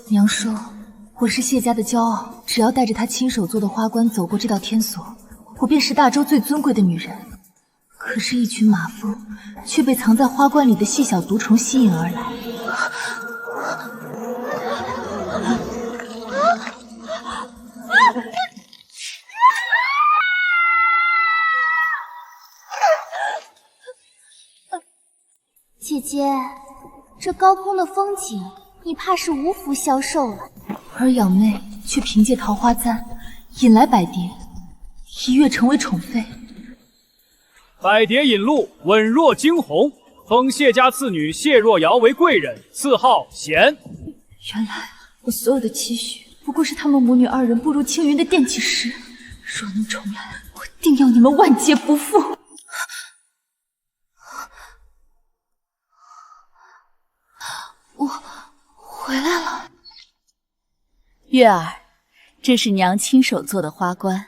娘说我是谢家的骄傲，只要带着她亲手做的花冠走过这道天锁，我便是大周最尊贵的女人。可是，一群马蜂却被藏在花冠里的细小毒虫吸引而来。姐姐，这高空的风景，你怕是无福消受了。而养妹却凭借桃花簪引来百蝶，一跃成为宠妃。百蝶引路，稳若惊鸿，封谢家次女谢若瑶为贵人，赐号贤。原来我所有的期许，不过是他们母女二人步入青云的奠基石。若能重来，我定要你们万劫不复。我回来了。月儿，这是娘亲手做的花冠，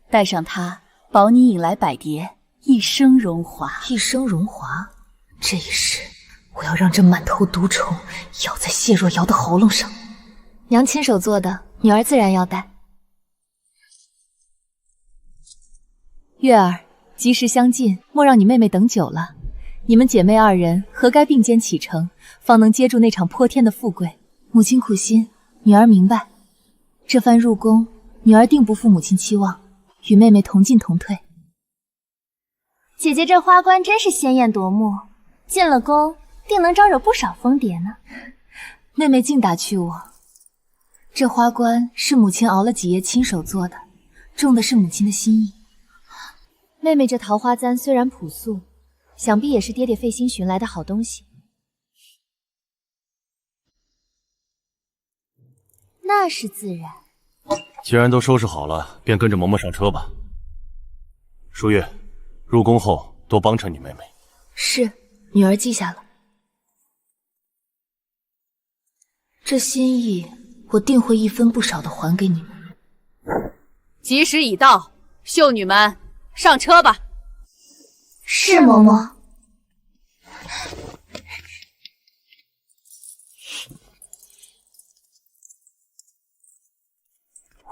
戴上它，保你引来百蝶，一生荣华。一生荣华，这一世我要让这满头毒虫咬在谢若瑶的喉咙上。娘亲手做的，女儿自然要戴。月儿，及时相近，莫让你妹妹等久了。你们姐妹二人何该并肩启程，方能接住那场泼天的富贵。母亲苦心，女儿明白。这番入宫，女儿定不负母亲期望，与妹妹同进同退。姐姐这花冠真是鲜艳夺目，进了宫定能招惹不少蜂蝶呢。妹妹净打趣我，这花冠是母亲熬了几夜亲手做的，重的是母亲的心意。妹妹这桃花簪虽然朴素，想必也是爹爹费心寻来的好东西。那是自然。既然都收拾好了，便跟着嬷嬷上车吧。淑月，入宫后多帮衬你妹妹。是，女儿记下了。这心意，我定会一分不少的还给你们。吉时已到，秀女们上车吧。是嬷嬷。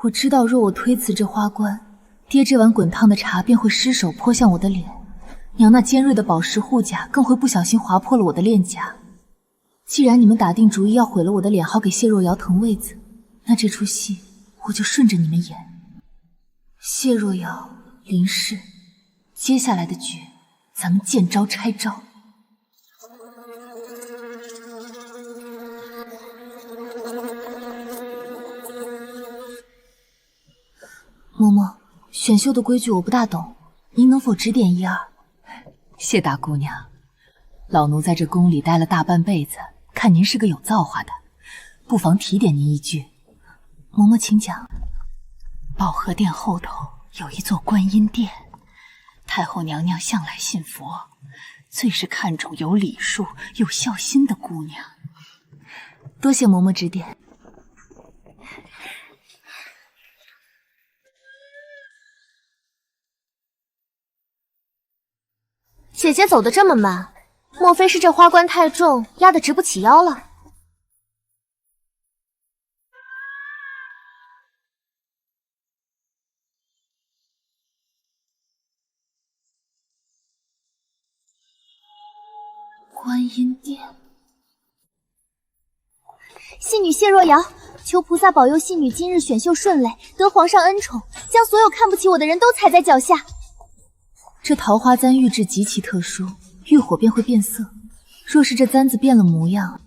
我知道，若我推辞这花冠，爹这碗滚烫的茶便会失手泼向我的脸，娘那尖锐的宝石护甲更会不小心划破了我的脸颊。既然你们打定主意要毁了我的脸，好给谢若瑶腾位子，那这出戏我就顺着你们演。谢若瑶、林氏，接下来的局，咱们见招拆招。嬷嬷，选秀的规矩我不大懂，您能否指点一二？谢大姑娘，老奴在这宫里待了大半辈子，看您是个有造化的，不妨提点您一句。嬷嬷请讲。保和殿后头有一座观音殿，太后娘娘向来信佛，最是看重有礼数、有孝心的姑娘。多谢嬷嬷指点。姐姐走得这么慢，莫非是这花冠太重，压得直不起腰了？观音殿，戏女谢若瑶，求菩萨保佑戏女今日选秀顺累，得皇上恩宠，将所有看不起我的人都踩在脚下。这桃花簪玉质极其特殊，遇火便会变色。若是这簪子变了模样，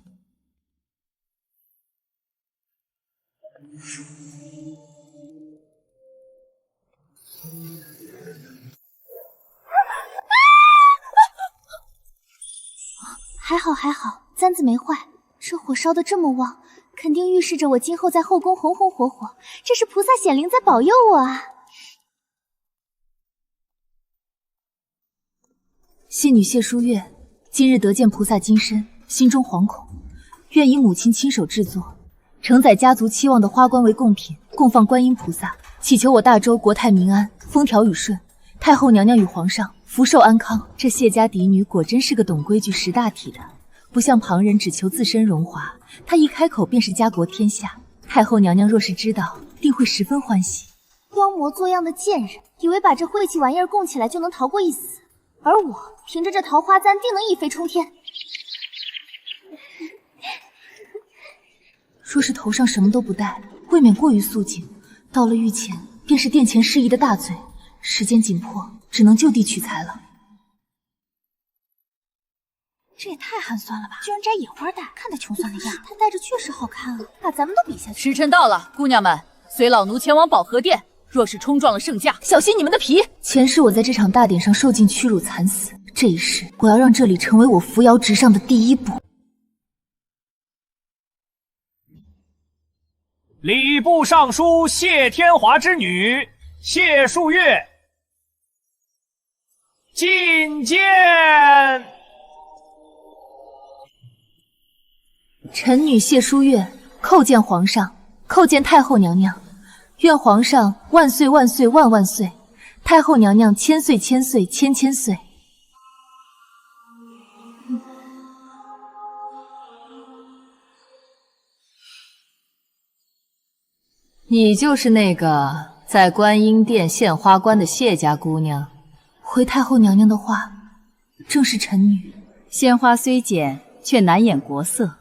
还好还好，簪子没坏。这火烧得这么旺，肯定预示着我今后在后宫红红火火。这是菩萨显灵在保佑我啊！戏女谢淑月，今日得见菩萨金身，心中惶恐，愿以母亲亲手制作，承载家族期望的花冠为贡品，供放观音菩萨，祈求我大周国泰民安，风调雨顺，太后娘娘与皇上福寿安康。这谢家嫡女果真是个懂规矩识大体的，不像旁人只求自身荣华，她一开口便是家国天下。太后娘娘若是知道，定会十分欢喜。装模作样的贱人，以为把这晦气玩意儿供起来就能逃过一死，而我凭着这桃花簪定能一飞冲天。若是头上什么都不戴，未免过于肃静。到了御前，便是殿前事宜的大罪。时间紧迫，只能就地取材了。这也太寒酸了吧！居然摘野花戴，看他穷酸的样，他戴着确实好看啊，把咱们都比下去。时辰到了，姑娘们，随老奴前往保和殿。若是冲撞了圣驾，小心你们的皮！前世我在这场大典上受尽屈辱惨死，这一世我要让这里成为我扶摇直上的第一步。礼部尚书谢天华之女谢淑月觐见。臣女谢淑月叩见皇上，叩见太后娘娘。愿皇上万岁万岁万万岁，太后娘娘千岁千岁千千岁。你就是那个在观音殿献花冠的谢家姑娘？回太后娘娘的话，正是臣女。鲜花虽简，却难掩国色，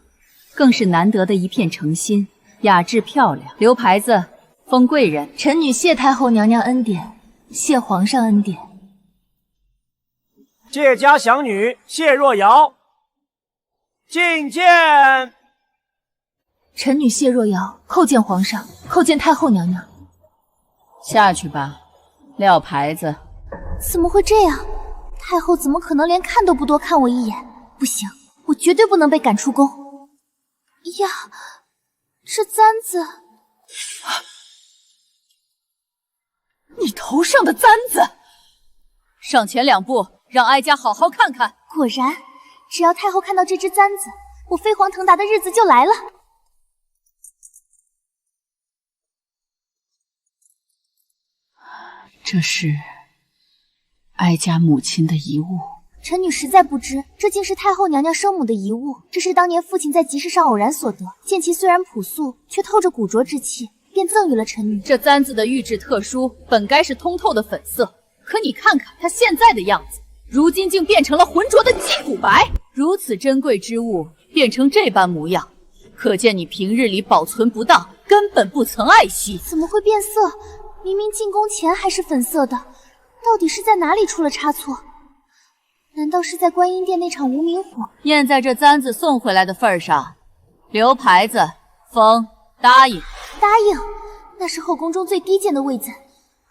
更是难得的一片诚心，雅致漂亮。留牌子，封贵人。臣女谢太后娘娘恩典，谢皇上恩典。谢家祥女谢若瑶觐见。臣女谢若瑶叩见皇上，叩见太后娘娘。下去吧，撂牌子。怎么会这样？太后怎么可能连看都不多看我一眼？不行，我绝对不能被赶出宫。呀，这簪子，你头上的簪子！上前两步，让哀家好好看看。果然，只要太后看到这只簪子，我飞黄腾达的日子就来了。这是哀家母亲的遗物。臣女实在不知，这竟是太后娘娘生母的遗物。这是当年父亲在集市上偶然所得，见其虽然朴素，却透着古拙之气，便赠予了臣女。这簪子的玉质特殊，本该是通透的粉色，可你看看它现在的样子，如今竟变成了浑浊的鸡骨白。如此珍贵之物变成这般模样，可见你平日里保存不当，根本不曾爱惜。怎么会变色？明明进宫前还是粉色的，到底是在哪里出了差错？难道是在观音殿那场无名火？念在这簪子送回来的份上，留牌子，封答应。答应？那是后宫中最低贱的位子，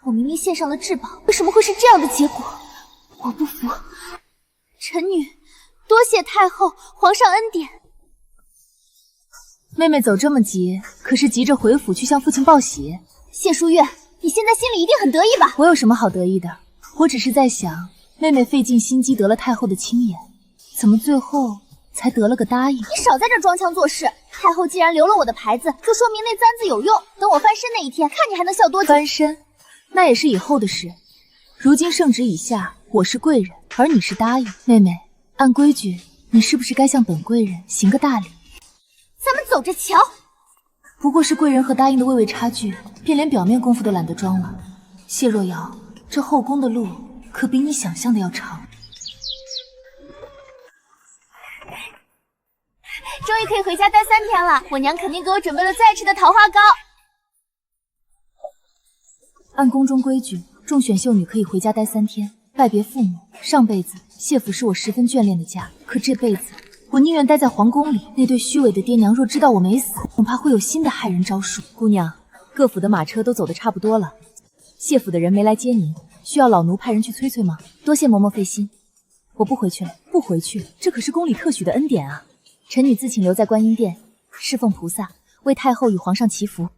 我明明献上了至宝，为什么会是这样的结果？我不服！臣女多谢太后、皇上恩典。妹妹走这么急，可是急着回府去向父亲报喜？谢淑月，你现在心里一定很得意吧？我有什么好得意的？我只是在想，妹妹费尽心机得了太后的青眼，怎么最后才得了个答应？你少在这装腔作势！太后既然留了我的牌子，就说明那簪子有用。等我翻身那一天，看你还能笑多久？翻身，那也是以后的事。如今圣旨已下，我是贵人，而你是答应。妹妹，按规矩，你是不是该向本贵人行个大礼？咱们走着瞧。不过是贵人和答应的微微差距，便连表面功夫都懒得装了。谢若瑶，这后宫的路可比你想象的要长。终于可以回家待3天了，我娘肯定给我准备了最爱吃的桃花糕。按宫中规矩，众选秀女可以回家待3天，拜别父母。上辈子谢府是我十分眷恋的家，可这辈子我宁愿待在皇宫里。那对虚伪的爹娘若知道我没死，恐怕会有新的害人招数。姑娘，各府的马车都走得差不多了，谢府的人没来接您，需要老奴派人去催催吗？多谢嬷嬷费心，我不回去了。不回去，这可是宫里特许的恩典啊！臣女自请留在观音殿，侍奉菩萨，为太后与皇上祈福。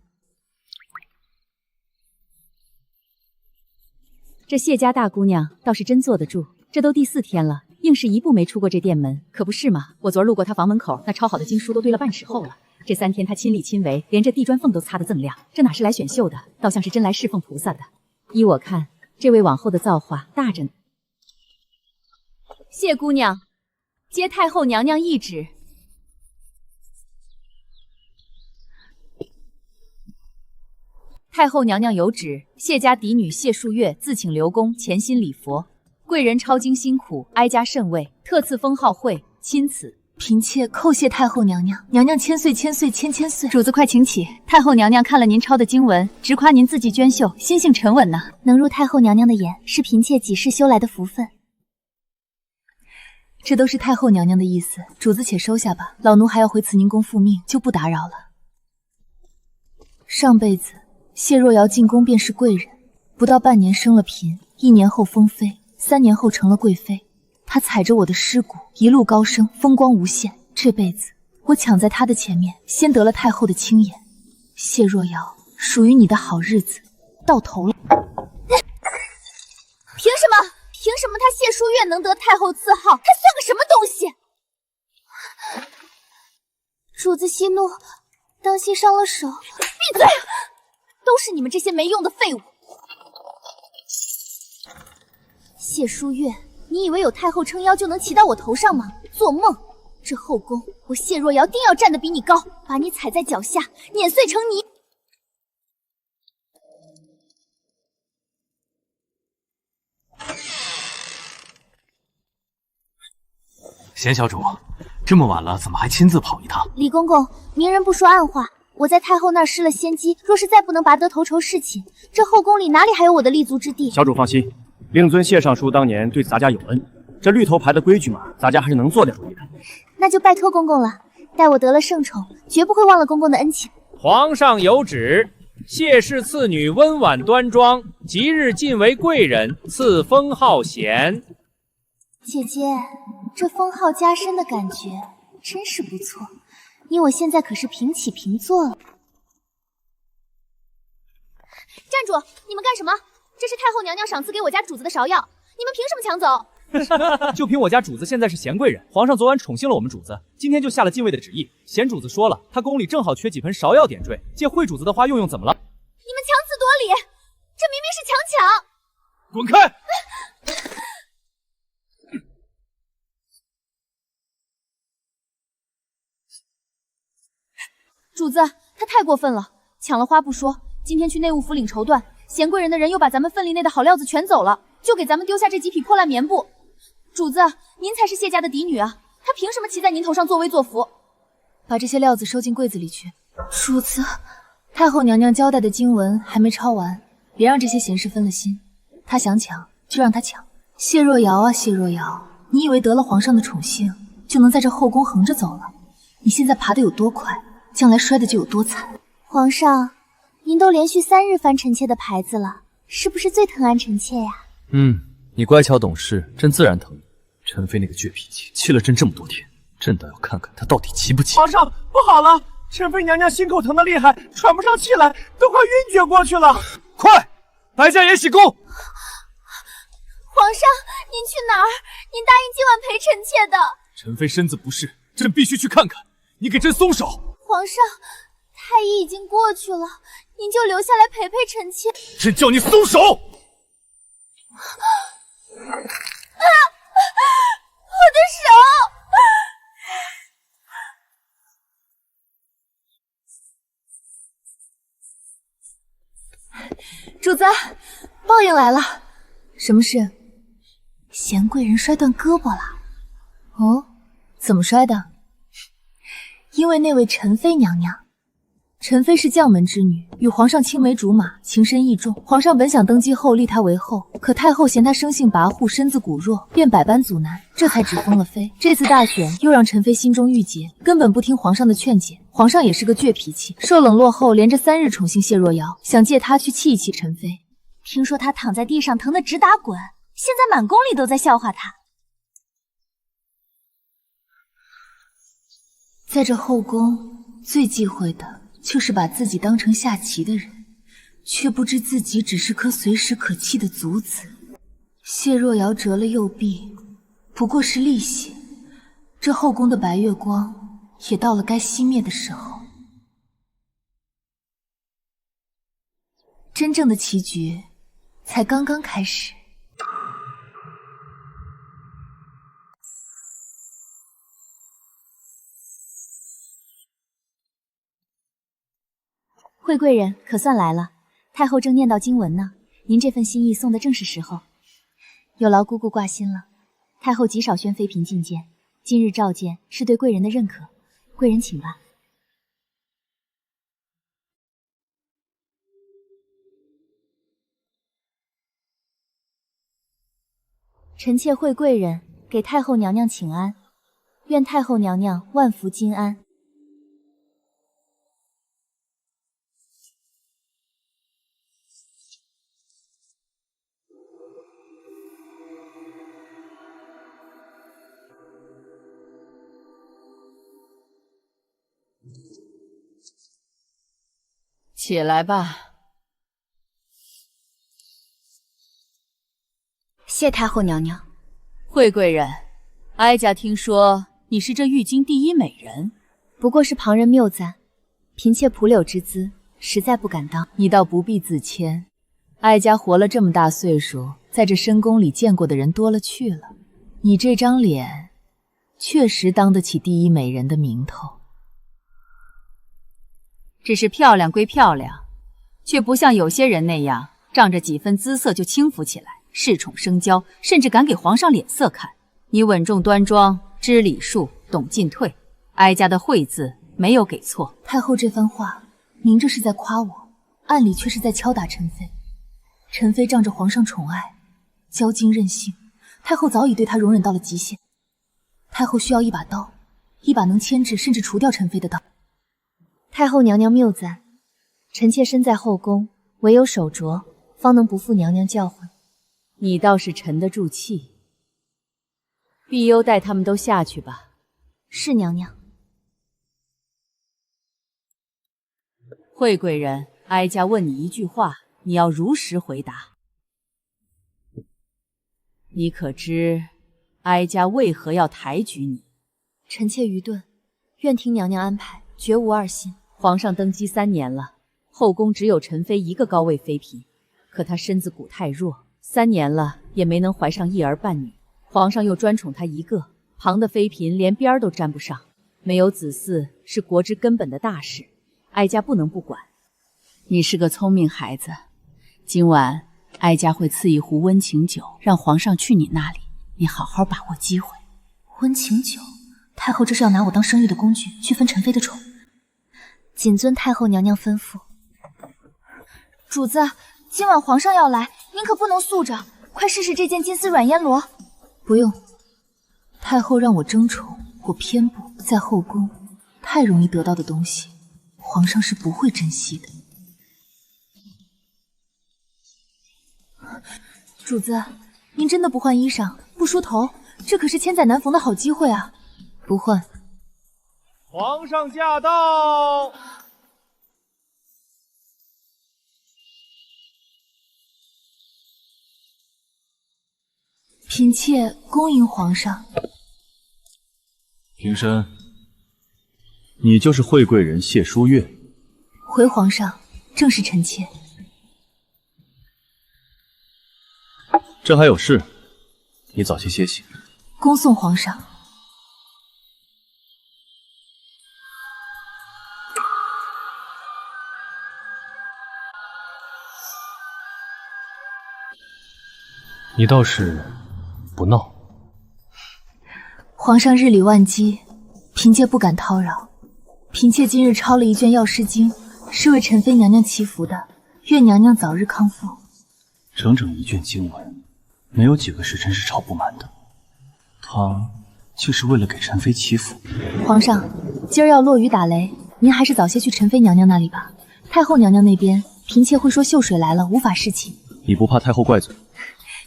这谢家大姑娘倒是真坐得住，这都第4天了，硬是一步没出过这殿门，可不是嘛？我昨儿路过她房门口，那抄好的经书都堆了半尺厚了。这3天她亲力亲为，连这地砖缝都擦得锃亮，这哪是来选秀的，倒像是真来侍奉菩萨的。依我看，这位往后的造化大着呢。谢姑娘，接太后娘娘懿旨，太后娘娘有旨，谢家嫡女谢淑月自请刘公潜心礼佛，贵人超经辛苦，哀家甚慰，特赐封号会，钦此。嫔妾叩谢太后娘娘，娘娘千岁千岁千千岁。主子快请起，太后娘娘看了您抄的经文，直夸您字迹娟秀，心性沉稳呢。能入太后娘娘的眼，是嫔妾几世修来的福分。这都是太后娘娘的意思，主子且收下吧，老奴还要回慈宁宫复命，就不打扰了。上辈子谢若瑶进宫便是贵人，不到半年生了嫔，1年后封妃，3年后成了贵妃。她踩着我的尸骨一路高升，风光无限。这辈子我抢在她的前面，先得了太后的青眼。谢若瑶，属于你的好日子到头了。凭什么？凭什么她谢淑月能得太后字号？她算个什么东西？主子息怒，当心伤了手。闭嘴！都是你们这些没用的废物！谢淑月，你以为有太后撑腰就能骑到我头上吗？做梦！这后宫，我谢若瑶定要站得比你高，把你踩在脚下，碾碎成泥！贤小主，这么晚了，怎么还亲自跑一趟？李公公，明人不说暗话，我在太后那儿失了先机，若是再不能拔得头筹事情，这后宫里哪里还有我的立足之地？小主放心，令尊谢尚书当年对咱家有恩，这绿头牌的规矩嘛，咱家还是能做点主意的。那就拜托公公了，待我得了圣宠，绝不会忘了公公的恩情。皇上有旨，谢氏次女温婉端庄，即日晋为贵人，赐封号衔。姐姐，这封号加身的感觉真是不错。你我现在可是平起平坐了。站住！你们干什么？这是太后娘娘赏赐给我家主子的芍药，你们凭什么抢走？就凭我家主子现在是贤贵人，皇上昨晚宠幸了我们主子，今天就下了进位的旨意。贤主子说了，他宫里正好缺几盆芍药点缀，借惠主子的花用用，怎么了？你们强词夺理，这明明是强抢！滚开！主子，他太过分了，抢了花不说，今天去内务府领绸缎，贤贵人的人又把咱们份里内的好料子全走了，就给咱们丢下这几匹破烂棉布。主子，您才是谢家的嫡女啊，他凭什么骑在您头上作威作福？把这些料子收进柜子里去。主子，太后娘娘交代的经文还没抄完，别让这些贤士分了心。他想抢就让他抢。谢若瑶啊，谢若瑶，你以为得了皇上的宠幸就能在这后宫横着走了？你现在爬得有多快，将来摔的就有多惨。皇上，您都连续3日翻臣妾的牌子了，是不是最疼爱臣妾呀？你乖巧懂事，朕自然疼你。陈妃那个倔脾气，气了朕这么多天，朕倒要看看她到底急不急。皇上，不好了，陈妃娘娘心口疼得厉害，喘不上气来，都快晕厥过去了。快，白家爷洗功！皇上，您去哪儿？您答应今晚陪臣妾的。陈妃身子不适，朕必须去看看。你给朕松手！皇上，太医已经过去了，您就留下来陪陪臣妾。朕叫你松手！我的手！主子，报应来了。什么事？贤贵人摔断胳膊了。哦，怎么摔的？因为那位陈妃娘娘。陈妃是将门之女，与皇上青梅竹马，情深意重。皇上本想登基后立她为后，可太后嫌她生性跋扈，身子骨弱，便百般阻拦，这才只封了妃。这次大选又让陈妃心中郁结，根本不听皇上的劝解。皇上也是个倔脾气，受冷落后连着3日宠幸谢若瑶，想借她去气一气陈妃。听说她躺在地上疼得直打滚，现在满宫里都在笑话她。在这后宫，最忌讳的就是把自己当成下棋的人，却不知自己只是颗随时可弃的卒子。谢若瑶折了右臂，不过是利息。这后宫的白月光也到了该熄灭的时候。真正的棋局才刚刚开始。惠贵人可算来了，太后正念叨经文呢，您这份心意送的正是时候，有劳姑姑挂心了。太后极少宣妃嫔觐见，今日召见是对贵人的认可，贵人请吧。臣妾惠贵人给太后娘娘请安，愿太后娘娘万福金安。起来吧。谢太后娘娘。惠贵人，哀家听说你是这玉京第一美人，不过是旁人谬赞，嫔妾蒲柳之姿，实在不敢当。你倒不必自谦，哀家活了这么大岁数，在这深宫里见过的人多了去了，你这张脸确实当得起第一美人的名头。只是漂亮归漂亮，却不像有些人那样仗着几分姿色就轻浮起来，恃宠生骄，甚至敢给皇上脸色看。你稳重端庄，知礼数，懂进退，哀家的惠字没有给错。太后这番话，明着是在夸我，暗里却是在敲打陈妃。陈妃仗着皇上宠爱，骄矜任性，太后早已对她容忍到了极限。太后需要一把刀，一把能牵制甚至除掉陈妃的刀。太后娘娘谬赞，臣妾身在后宫，唯有手镯，方能不负娘娘教诲。你倒是沉得住气。碧幽带他们都下去吧。是娘娘。惠贵人，哀家问你一句话，你要如实回答。你可知哀家为何要抬举你？臣妾愚钝，愿听娘娘安排，绝无二心。皇上登基3年了，后宫只有陈妃一个高位妃嫔，可她身子骨太弱，3年了也没能怀上一儿半女。皇上又专宠她一个，旁的妃嫔连边都沾不上。没有子嗣是国之根本的大事，哀家不能不管。你是个聪明孩子，今晚哀家会赐一壶温情酒，让皇上去你那里，你好好把握机会。温情酒？太后这是要拿我当生育的工具，去分陈妃的宠？谨遵太后娘娘吩咐。主子，今晚皇上要来，您可不能素着，快试试这件金丝软烟罗。不用，太后让我争宠，我偏不。在后宫，太容易得到的东西，皇上是不会珍惜的。主子，您真的不换衣裳，不梳头？这可是千载难逢的好机会啊！不换。皇上驾到！嫔妾恭迎皇上。平身。你就是惠贵人谢淑月。回皇上，正是臣妾。朕还有事，你早些歇息。恭送皇上。你倒是不闹。皇上日理万机，嫔妾不敢叨扰。嫔妾今日抄了一卷药师经，是为陈妃娘娘祈福的，愿娘娘早日康复。整整一卷经文，没有几个时辰是抄不满的。他竟是为了给陈妃祈福。皇上，今儿要落雨打雷，您还是早些去陈妃娘娘那里吧。太后娘娘那边，嫔妾会说秀水来了，无法侍寝。你不怕太后怪罪？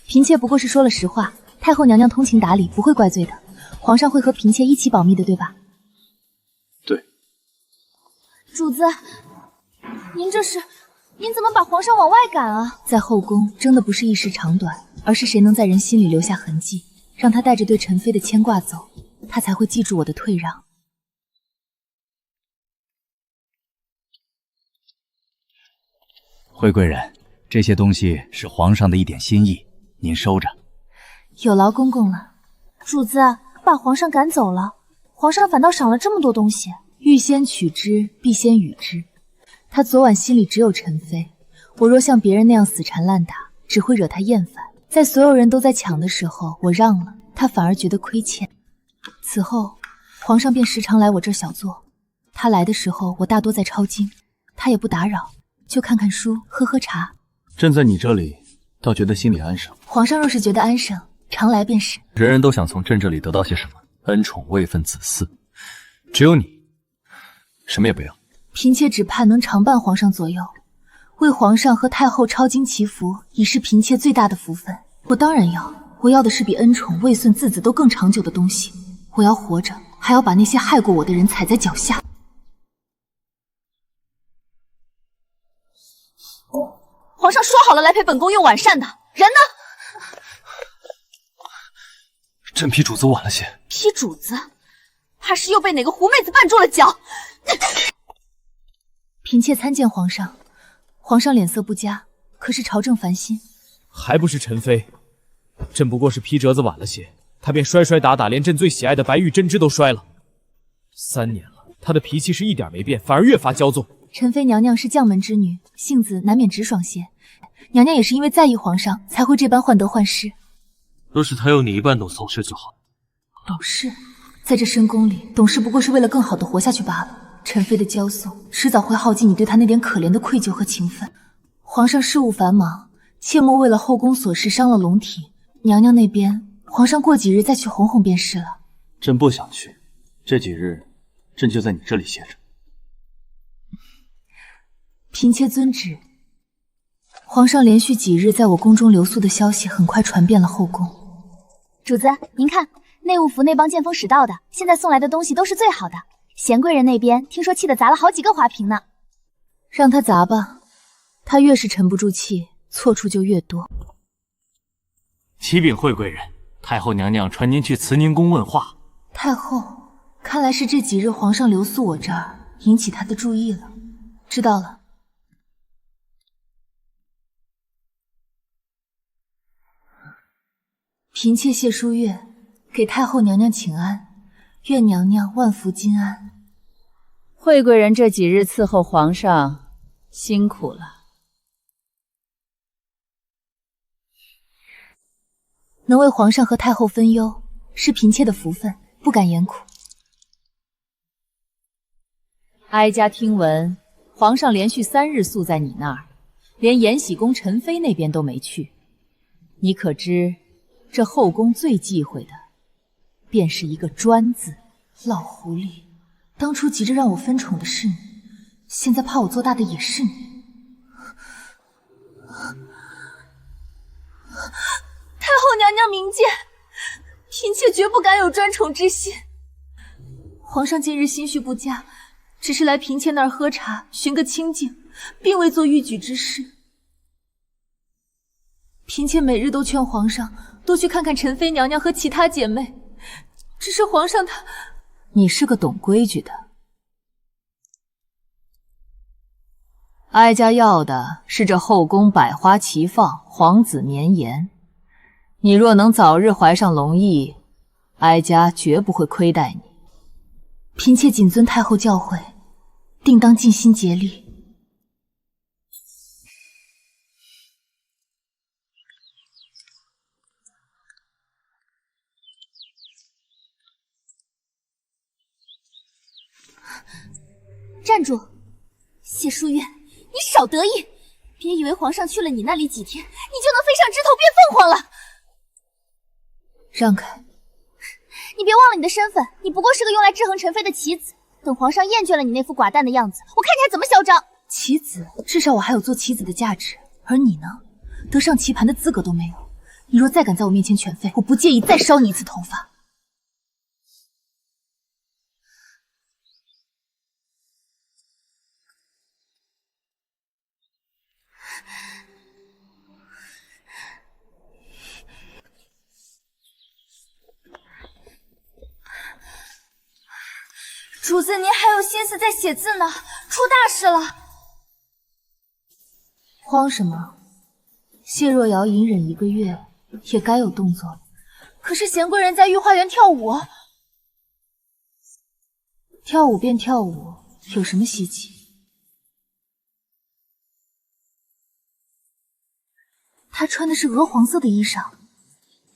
嫔妾不过是说了实话，太后娘娘通情达理，不会怪罪的。皇上会和嫔妾一起保密的，对吧？对。主子，您怎么把皇上往外赶啊？在后宫争的不是一时长短，而是谁能在人心里留下痕迹，让他带着对陈妃的牵挂走，他才会记住我的退让。惠贵人，这些东西是皇上的一点心意，您收着。有劳公公了。主子，把皇上赶走了，皇上反倒赏了这么多东西。欲先取之，必先予之。他昨晚心里只有陈妃，我若像别人那样死缠烂打，只会惹他厌烦。在所有人都在抢的时候，我让了，他反而觉得亏欠。此后，皇上便时常来我这儿小坐。他来的时候，我大多在抄经，他也不打扰，就看看书，喝喝茶。朕在你这里，倒觉得心里安生。皇上若是觉得安生，常来便是。人人都想从朕这里得到些什么，恩宠、位分、子嗣，只有你，什么也不要。嫔妾只盼能常伴皇上左右，为皇上和太后抄经祈福，已是嫔妾最大的福分。我当然要，我要的是比恩宠、位孙、嗣子都更长久的东西。我要活着，还要把那些害过我的人踩在脚下。皇上说好了来陪本宫用晚膳的，人呢？朕批主子晚了些。批主子，怕是又被哪个狐妹子绊住了脚。嫔妾参见皇上。皇上脸色不佳，可是朝政烦心。还不是陈妃，朕不过是批折子晚了些，她便摔摔打打，连朕最喜爱的白玉针织都摔了。3年了，她的脾气是一点没变，反而越发骄纵。陈妃娘娘是将门之女，性子难免直爽些。娘娘也是因为在意皇上，才会这般患得患失。若是她有你一半懂宋氏就好。懂事，在这深宫里，懂事不过是为了更好的活下去罢了。陈妃的骄纵，迟早会耗尽你对她那点可怜的愧疚和情分。皇上事务繁忙，切莫为了后宫琐事伤了龙体。娘娘那边，皇上过几日再去哄哄便是了。朕不想去，这几日朕就在你这里歇着。嫔妾遵旨。皇上连续几日在我宫中留宿的消息很快传遍了后宫。主子，您看，内务府那帮见风使道的，现在送来的东西都是最好的。贤贵人那边听说气得砸了好几个花瓶呢。让他砸吧，他越是沉不住气，错处就越多。启禀惠贵人，太后娘娘传您去慈宁宫问话。太后，看来是这几日皇上留宿我这儿，引起他的注意了。知道了。嫔妾谢淑月，给太后娘娘请安，愿娘娘万福金安。惠贵人这几日伺候皇上，辛苦了。能为皇上和太后分忧，是嫔妾的福分，不敢言苦。哀家听闻，皇上连续3日宿在你那儿，连延禧宫陈妃那边都没去。你可知，这后宫最忌讳的，便是一个专字。老狐狸，当初急着让我分宠的是你，现在怕我做大的也是你。太后娘娘明鉴，嫔妾绝不敢有专宠之心。皇上近日心绪不佳，只是来嫔妾那儿喝茶，寻个清静，并未做逾矩之事。嫔妾每日都劝皇上多去看看陈妃娘娘和其他姐妹，只是皇上他……你是个懂规矩的。哀家要的是这后宫百花齐放，皇子绵延。你若能早日怀上龙翼，哀家绝不会亏待你。嫔妾谨遵太后教诲，定当尽心竭力。站住！谢淑月，你少得意！别以为皇上去了你那里几天，你就能飞上枝头变凤凰了。让开！你别忘了你的身份，你不过是个用来制衡陈妃的棋子。等皇上厌倦了你那副寡淡的样子，我看你还怎么嚣张！棋子，至少我还有做棋子的价值，而你呢，得上棋盘的资格都没有。你若再敢在我面前犬吠，我不介意再烧你一次头发。主子，您还有心思在写字呢，出大事了！慌什么？谢若瑶隐忍1个月，也该有动作了。可是贤贵人在御花园跳舞，跳舞便跳舞，有什么稀奇？她穿的是鹅黄色的衣裳，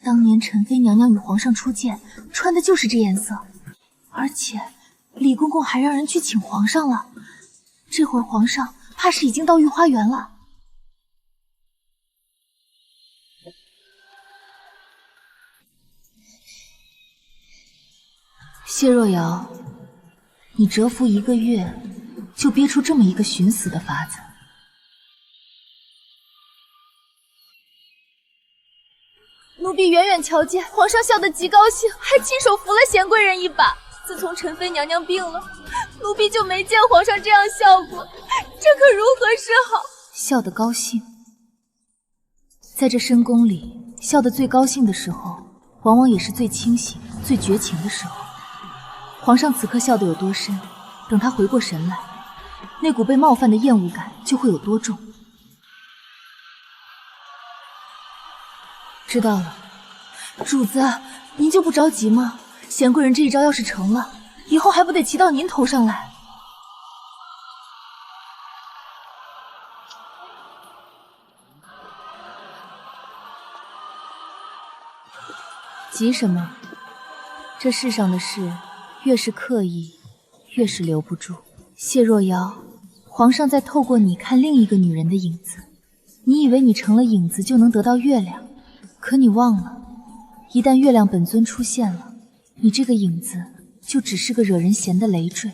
当年陈妃娘娘与皇上初见，穿的就是这颜色。而且李公公还让人去请皇上了，这会儿皇上怕是已经到御花园了。谢若瑶，你蛰伏1个月，就憋出这么一个寻死的法子。奴婢远远瞧见皇上笑得极高兴，还亲手扶了贤贵人一把。自从陈妃娘娘病了，奴婢就没见皇上这样笑过，这可如何是好？笑得高兴，在这深宫里，笑得最高兴的时候，往往也是最清醒、最绝情的时候。皇上此刻笑得有多深，等他回过神来，那股被冒犯的厌恶感就会有多重。知道了，主子，您就不着急吗？贤贵人这一招要是成了，以后还不得骑到您头上来？急什么？这世上的事，越是刻意，越是留不住。谢若瑶，皇上在透过你看另一个女人的影子。你以为你成了影子就能得到月亮，可你忘了，一旦月亮本尊出现了，你这个影子就只是个惹人嫌的累赘。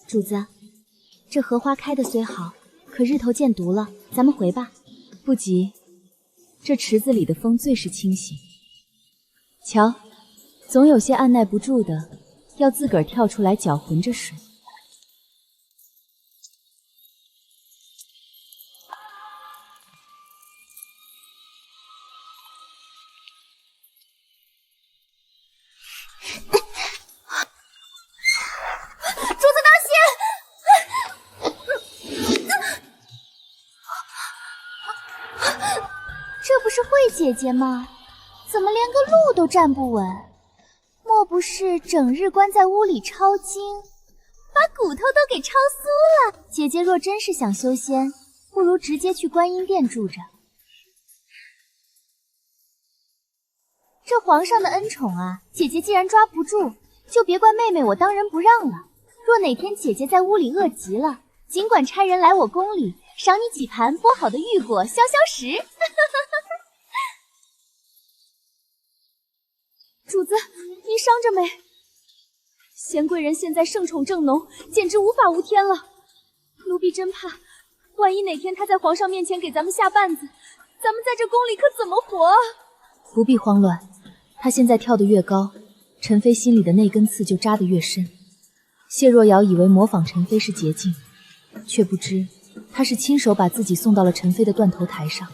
主子，这荷花开得虽好，可日头见毒了，咱们回吧。不急，这池子里的风最是清醒。瞧，总有些按耐不住的，要自个儿跳出来搅浑着水。姐姐吗？怎么连个路都站不稳？莫不是整日关在屋里抄经，把骨头都给抄酥了？姐姐若真是想修仙，不如直接去观音殿住着。这皇上的恩宠啊，姐姐既然抓不住，就别怪妹妹我当仁不让了。若哪天姐姐在屋里饿极了，尽管差人来我宫里，赏你几盘剥好的玉果消消食。主子，您伤着没？贤贵人现在圣宠正浓，简直无法无天了。奴婢真怕，万一哪天她在皇上面前给咱们下绊子，咱们在这宫里可怎么活啊？不必慌乱，她现在跳得越高，陈妃心里的那根刺就扎得越深。谢若瑶以为模仿陈妃是捷径，却不知她是亲手把自己送到了陈妃的断头台上。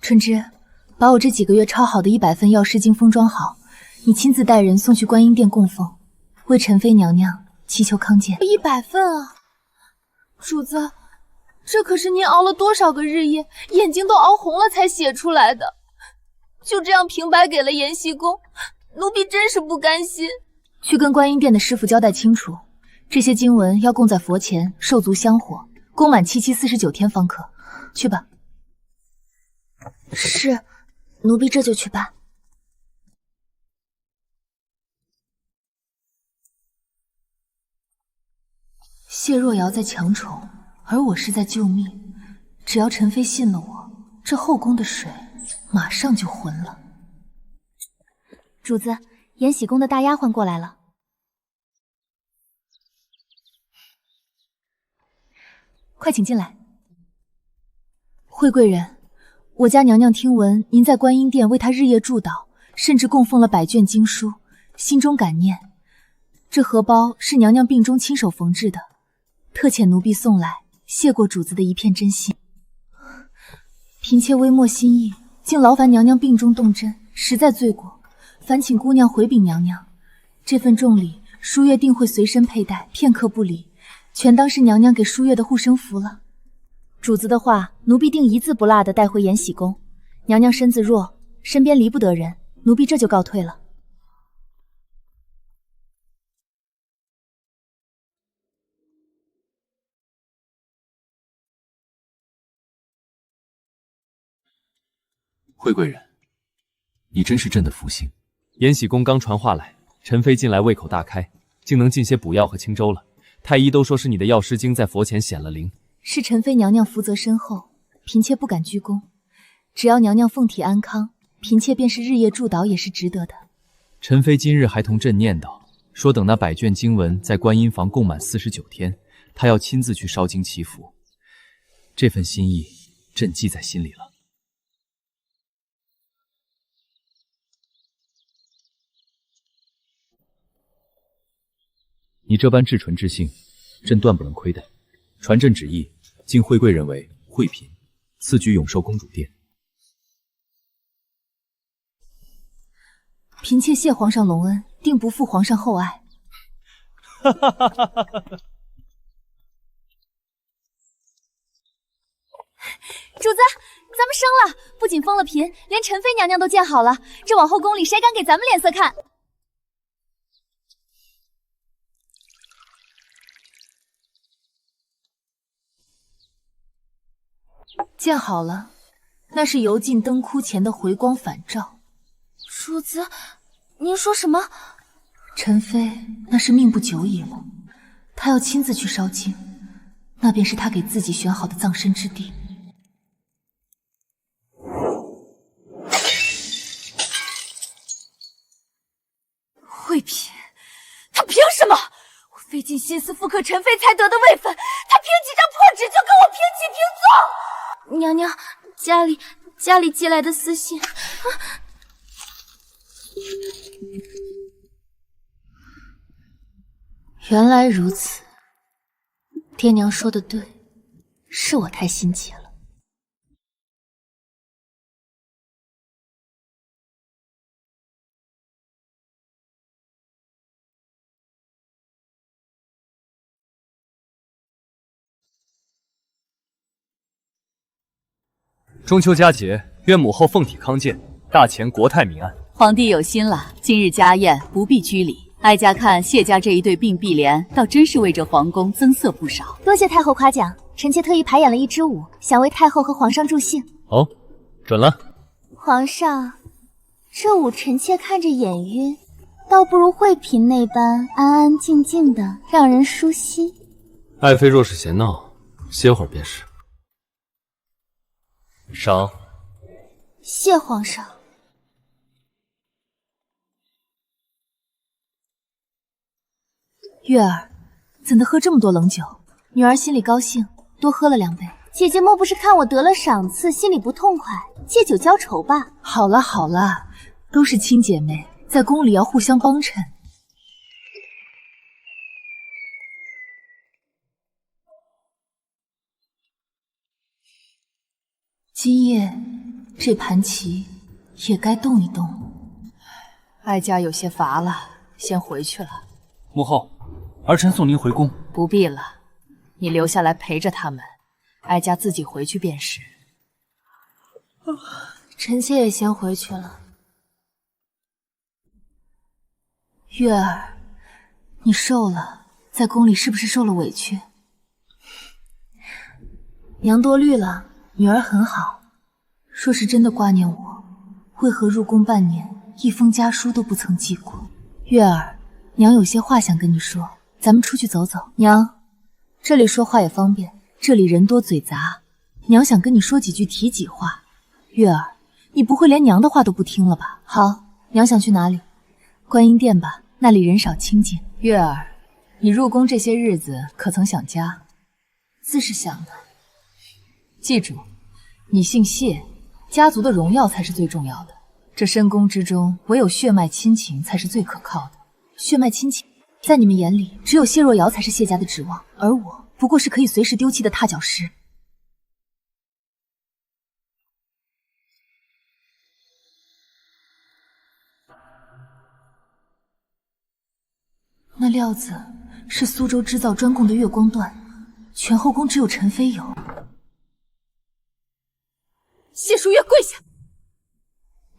春枝，把我这几个月抄好的100份药师经封装好，你亲自带人送去观音殿供奉，为陈妃娘娘祈求康健。100份啊！主子，这可是您熬了多少个日夜，眼睛都熬红了才写出来的，就这样平白给了延禧宫，奴婢真是不甘心。去跟观音殿的师傅交代清楚，这些经文要供在佛前，受足香火，供满749天方可。去吧。是，奴婢这就去办。谢若瑶在抢宠，而我是在救命。只要陈妃信了我，这后宫的水马上就浑了。主子，延禧宫的大丫鬟过来了。快请进来。惠贵人，我家娘娘听闻您在观音殿为她日夜祝祷，甚至供奉了100卷经书，心中感念。这荷包是娘娘病中亲手缝制的，特遣奴婢送来，谢过主子的一片真心。嫔妾微末心意，竟劳烦娘娘病中动针，实在罪过，烦请姑娘回禀娘娘，这份重礼淑月定会随身佩戴，片刻不离，全当是娘娘给淑月的护身符了。主子的话，奴婢定一字不落的带回延禧宫。娘娘身子弱，身边离不得人，奴婢这就告退了。惠贵人，你真是朕的福星。延禧宫刚传话来，陈妃近来胃口大开，竟能进些补药和清粥了。太医都说是你的药师经在佛前显了灵。是陈妃娘娘福泽深厚，嫔妾不敢居功。只要娘娘凤体安康，嫔妾便是日夜祝祷也是值得的。陈妃今日还同朕念叨，说等那100卷经文在观音房供满49天，她要亲自去烧经祈福。这份心意，朕记在心里了。你这般至纯至性，朕断不能亏待。传朕旨意，晋惠贵人为惠嫔，赐居永寿公主殿。嫔妾谢皇上隆恩，定不负皇上厚爱。哈哈哈哈哈！主子，咱们升了，不仅封了嫔，连陈妃娘娘都见好了。这往后宫里谁敢给咱们脸色看？见好了，那是油尽灯枯前的回光返照。主子，您说什么？陈妃那是命不久矣了，她要亲自去烧经，那便是她给自己选好的葬身之地。惠嫔，她凭什么？我费尽心思复刻陈妃才得的位分，她凭几张破纸就跟我平起平坐？娘娘，家里寄来的私信。原来如此，爹娘说的对，是我太心急了。中秋佳节，愿母后凤体康健，大前国泰民安。皇帝有心了，今日家宴不必拘礼。哀家看谢家这一对并碧莲，倒真是为这皇宫增色不少。多谢太后夸奖，臣妾特意排演了一支舞，想为太后和皇上助兴。哦，准了。皇上，这舞臣妾看着眼晕，倒不如惠嫔那般安安静静的，让人舒心。爱妃若是嫌闹，歇会儿便是。赏。谢皇上。月儿，怎的喝这么多冷酒？女儿心里高兴，多喝了2杯。姐姐莫不是看我得了赏赐，心里不痛快，借酒浇愁吧？好了好了，都是亲姐妹，在宫里要互相帮衬。今夜这盘棋也该动一动。哀家有些乏了，先回去了。母后，儿臣送您回宫。不必了，你留下来陪着他们，哀家自己回去便是。臣妾也先回去了。月儿，你瘦了，在宫里是不是受了委屈？娘多虑了，女儿很好。若是真的挂念我，为何入宫半年，一封家书都不曾寄过？月儿，娘有些话想跟你说，咱们出去走走。娘，这里说话也方便，这里人多嘴杂，娘想跟你说几句体己话。月儿，你不会连娘的话都不听了吧？好，娘想去哪里？观音殿吧，那里人少清静。月儿，你入宫这些日子可曾想家？自是想的。记住，你姓谢，家族的荣耀才是最重要的。这深宫之中，唯有血脉亲情才是最可靠的。血脉亲情，在你们眼里，只有谢若瑶才是谢家的指望，而我不过是可以随时丢弃的踏脚石。那料子是苏州织造专供的月光缎，全后宫只有陈妃有。谢淑月跪下！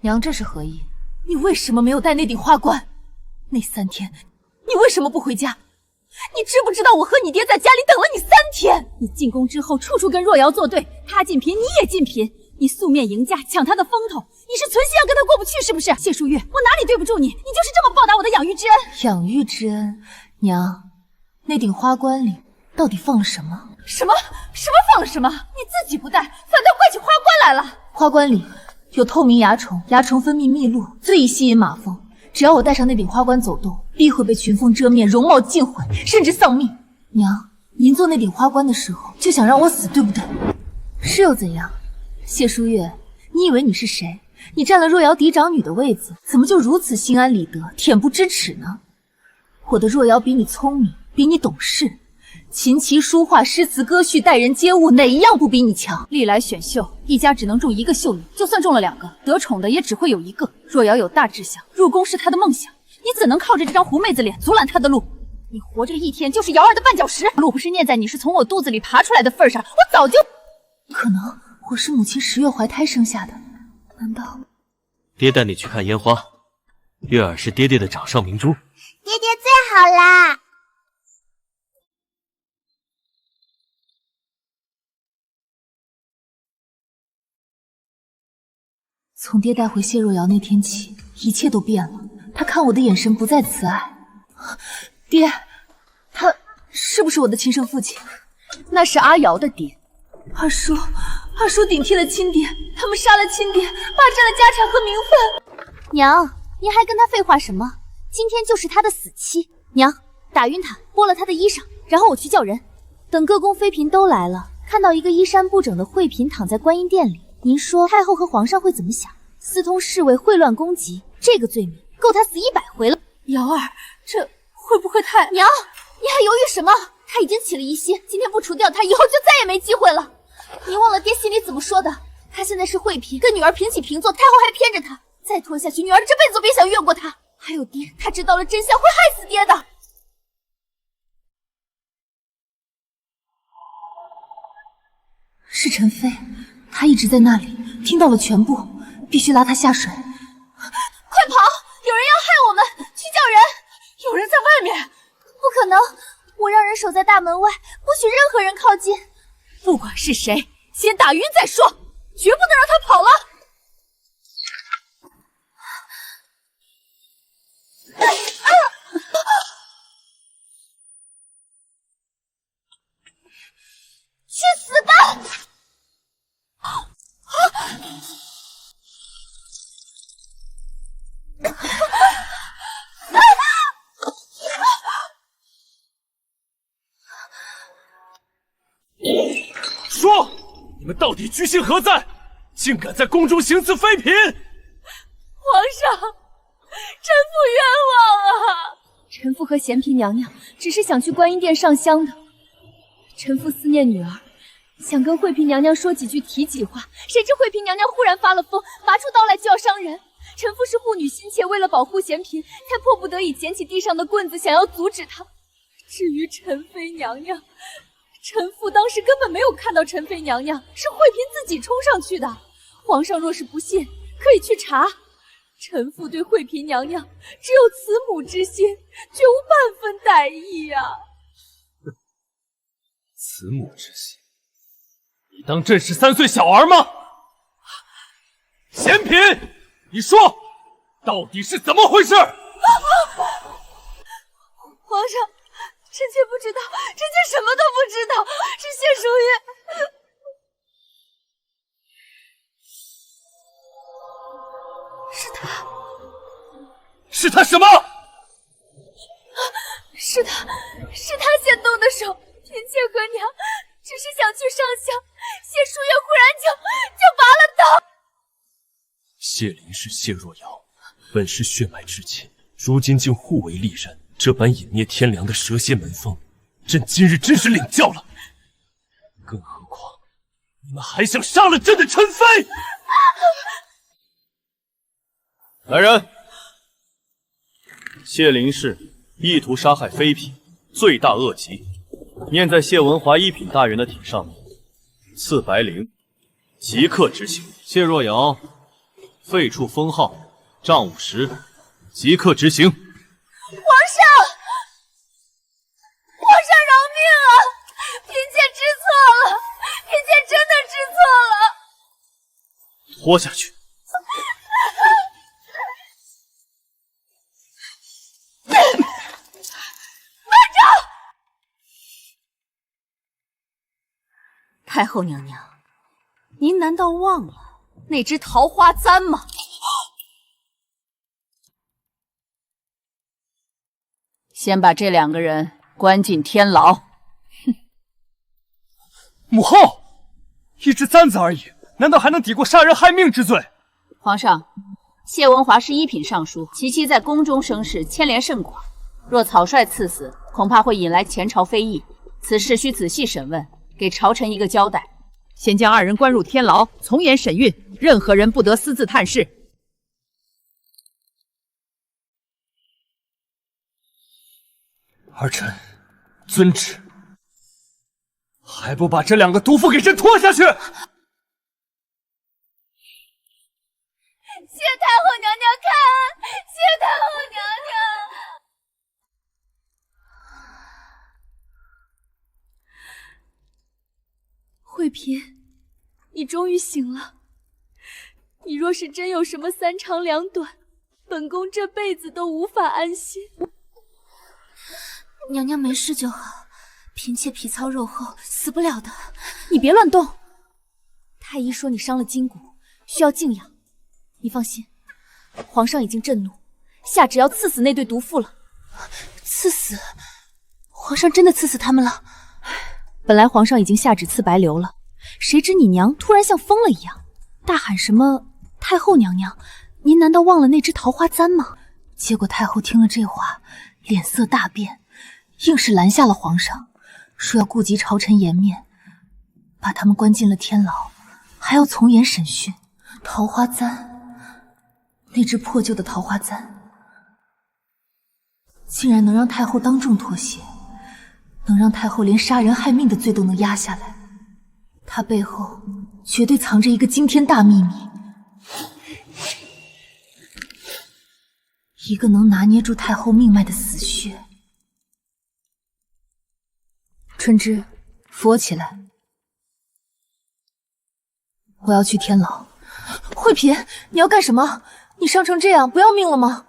娘，这是何意？你为什么没有戴那顶花冠？那3天，你为什么不回家？你知不知道我和你爹在家里等了你3天？你进宫之后，处处跟若瑶作对，他进嫔你也进嫔，你素面迎驾，抢他的风头，你是存心要跟他过不去是不是？谢淑月，我哪里对不住你？你就是这么报答我的养育之恩。养育之恩，娘，那顶花冠里到底放了什么？什么放了什么？你自己不戴，反倒怪起花冠来了。花冠里有透明蚜虫，蚜虫分泌蜜露，最易吸引马蜂。只要我戴上那顶花冠走动，必会被群蜂蛰灭，容貌尽毁，甚至丧命。娘，您做那顶花冠的时候就想让我死，对不对？是又怎样？谢淑月，你以为你是谁？你占了若瑶嫡长女的位子，怎么就如此心安理得、恬不知耻呢？我的若瑶比你聪明，比你懂事，琴棋书画、诗词歌序、待人接物，哪一样不比你强？历来选秀，一家只能中1个秀女，就算中了2个，得宠的也只会有1个。若瑶有大志向，入宫是她的梦想，你怎能靠着这张狐妹子脸阻拦她的路？你活着1天就是瑶儿的绊脚石，路不是念在你是从我肚子里爬出来的份上，我早就……可能我是母亲10月怀胎生下的，难道？爹带你去看烟花，月儿是爹爹的掌上明珠，爹爹最好啦！从爹带回谢若瑶那天起，一切都变了。他看我的眼神不再慈爱。爹，他是不是我的亲生父亲？那是阿瑶的爹。二叔顶替了亲爹，他们杀了亲爹，霸占了家产和名分。娘，您还跟他废话什么？今天就是他的死期。娘，打晕他，剥了他的衣裳，然后我去叫人。等各宫妃嫔都来了，看到一个衣衫不整的惠嫔躺在观音殿里，您说太后和皇上会怎么想？私通侍卫、秽乱宫籍，这个罪名够他死100回了。瑶儿，这会不会太……娘，你还犹豫什么？他已经起了疑心，今天不除掉他，以后就再也没机会了。您忘了爹心里怎么说的？他现在是惠嫔，跟女儿平起平坐，太后还偏着他，再拖下去，女儿这辈子都别想越过他。还有爹，他知道了真相会害死爹的。是陈飞，他一直在那里，听到了全部，必须拉他下水。快跑！有人要害我们，去叫人！有人在外面！不可能，我让人守在大门外，不许任何人靠近。不管是谁，先打晕再说，绝不能让他跑了！去死吧！说，你们到底居心何在？竟敢在宫中行刺妃嫔！皇上，臣妇冤枉啊！臣妇和贤嫔娘娘只是想去观音殿上香的。臣妇思念女儿，想跟惠嫔娘娘说几句提己话，谁知惠嫔娘娘忽然发了疯，拔出刀来就要伤人。臣妇是护女心切，为了保护贤嫔，才迫不得已捡起地上的棍子，想要阻止她。至于陈妃娘娘，臣妇当时根本没有看到陈妃娘娘，是惠嫔自己冲上去的。皇上若是不信，可以去查。臣妇对惠嫔娘娘只有慈母之心，绝无半分歹意啊！慈母之心，你当朕是3岁小儿吗？贤嫔，你说，到底是怎么回事？皇上，臣妾不知道，臣妾什么都不知道，是谢淑月。是他。是他什么？是他先动的手。嫔妾和娘只是想去上香，谢淑月忽然就拔了刀。谢灵是谢若瑶，本是血脉至亲，如今竟互为利刃，这般湮灭天良的蛇蝎门风，朕今日真是领教了。更何况，你们还想杀了朕的陈妃！来人！谢灵氏意图杀害妃嫔，罪大恶极，念在谢文华一品大人的体上面，赐白绫即刻执行。谢若瑶，废黜封号，杖50，即刻执行。皇上饶命啊！嫔妾知错了，嫔妾真的知错了。拖下去。太后娘娘，您难道忘了那只桃花簪吗？先把这2个人关进天牢。哼！母后，一只簪子而已，难道还能抵过杀人害命之罪？皇上，谢文华是1品尚书，其妻在宫中生事牵连甚广，若草率赐死，恐怕会引来前朝非议。此事需仔细审问，给朝臣一个交代。先将2人关入天牢，从严审讯，任何人不得私自探视。儿臣遵旨。还不把这2个毒妇给朕拖下去！谢太后娘娘看，谢太后娘娘。慧嫔，你终于醒了。你若是真有什么3长2短，本宫这辈子都无法安心。娘娘没事就好，嫔妾皮糙肉厚，死不了的。你别乱动。太医说你伤了筋骨，需要静养。你放心，皇上已经震怒，下旨要赐死那对毒妇了。赐死？皇上真的赐死他们了？本来皇上已经下旨赐白流了，谁知你娘突然像疯了一样，大喊什么太后娘娘，您难道忘了那只桃花簪吗？结果太后听了这话，脸色大变，硬是拦下了皇上，说要顾及朝臣颜面，把他们关进了天牢，还要从严审讯。桃花簪，那只破旧的桃花簪，竟然能让太后当众妥协，能让太后连杀人害命的罪都能压下来。他背后绝对藏着一个惊天大秘密，一个能拿捏住太后命脉的死穴。春枝，扶我起来，我要去天牢。慧嫔，你要干什么？你伤成这样，不要命了吗？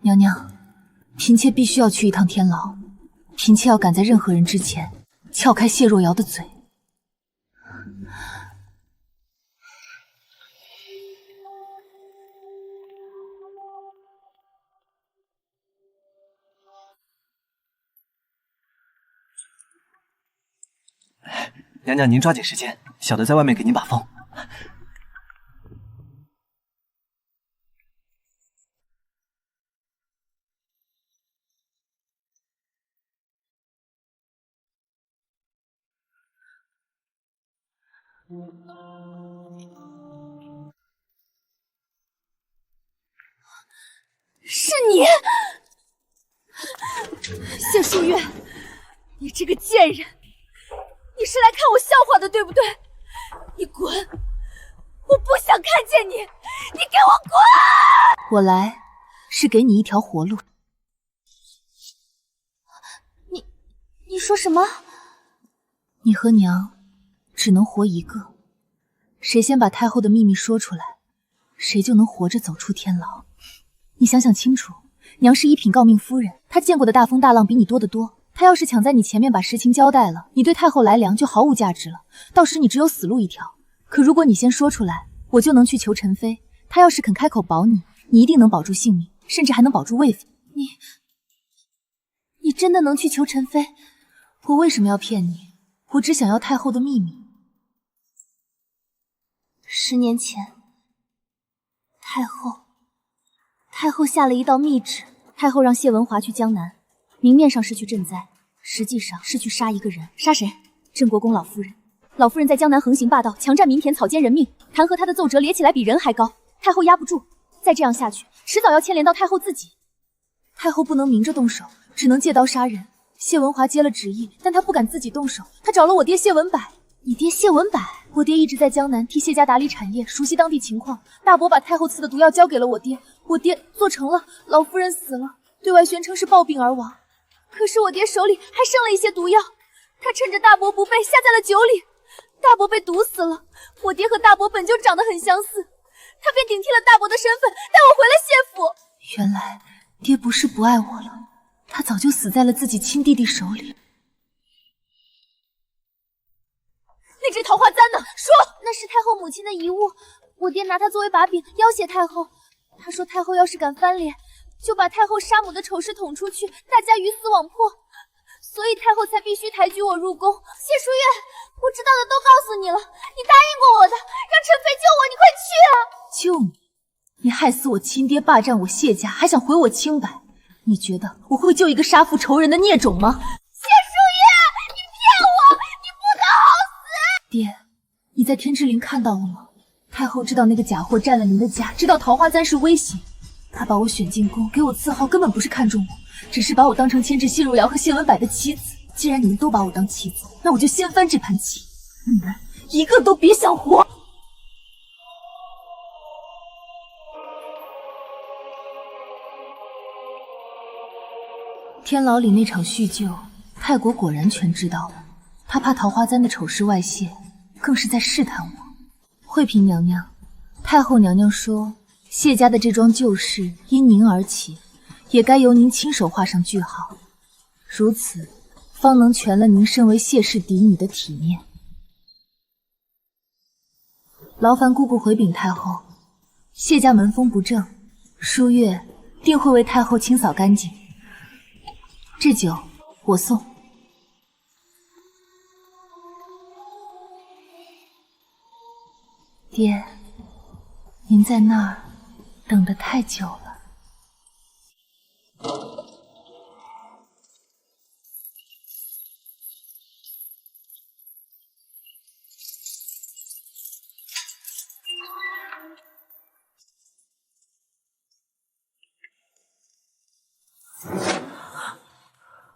娘娘，嫔妾必须要去一趟天牢，嫔妾要赶在任何人之前撬开谢若瑶的嘴。娘娘，您抓紧时间，小的在外面给您把风。是你，谢淑月，你这个贱人！你是来看我笑话的，对不对？你滚！我不想看见你！你给我滚！我来是给你一条活路。你说什么？你和娘只能活一个，谁先把太后的秘密说出来，谁就能活着走出天牢。你想想清楚，娘是1品诰命夫人，她见过的大风大浪比你多得多。他要是抢在你前面把实情交代了，你对太后来粮就毫无价值了，到时你只有死路一条。可如果你先说出来，我就能去求陈妃，她要是肯开口保你，你一定能保住性命，甚至还能保住位分。你真的能去求陈妃？我为什么要骗你？我只想要太后的秘密。10年前，太后下了一道密旨，太后让谢文华去江南。明面上是去赈灾，实际上是去杀一个人。杀谁？镇国公老夫人。老夫人在江南横行霸道，强占民田，草菅人命，弹劾她的奏折列起来比人还高，太后压不住。再这样下去，迟早要牵连到太后自己。太后不能明着动手，只能借刀杀人。谢文华接了旨意，但他不敢自己动手，他找了我爹谢文柏。你爹谢文柏，我爹一直在江南替谢家打理产业，熟悉当地情况。大伯把太后赐的毒药交给了我爹，我爹做成了，老夫人死了，对外宣称是暴病而亡。可是我爹手里还剩了一些毒药，他趁着大伯不备下在了酒里，大伯被毒死了。我爹和大伯本就长得很相似，他便顶替了大伯的身份，带我回了谢府。原来爹不是不爱我了，他早就死在了自己亲弟弟手里。那只桃花簪呢？说，那是太后母亲的遗物，我爹拿它作为把柄要挟太后。他说太后要是敢翻脸，就把太后杀母的丑事捅出去，大家鱼死网破。所以太后才必须抬举我入宫。谢淑月，我知道的都告诉你了，你答应过我的，让陈飞救我，你快去啊！救你？你害死我亲爹，霸占我谢家，还想毁我清白？你觉得我会救一个杀父仇人的孽种吗？谢淑月，你骗我，你不得好死！爹，你在天之灵看到了吗？太后知道那个假货占了您的家，知道桃花簪是威胁，她把我选进宫，给我赐号，根本不是看中我，只是把我当成牵制谢若瑶和谢文柏的妻子。既然你们都把我当妻子，那我就掀翻这盘棋，你们一个都别想活！天牢里那场叙旧，泰国果然全知道了。他怕桃花簪的丑事外泄，更是在试探我。惠嫔娘娘，太后娘娘说，谢家的这桩旧事因您而起，也该由您亲手画上句号，如此方能全了您身为谢氏嫡女的体面。劳烦姑姑回禀太后，谢家门风不正，淑月定会为太后清扫干净。这酒我送。爹，您在那儿等得太久了。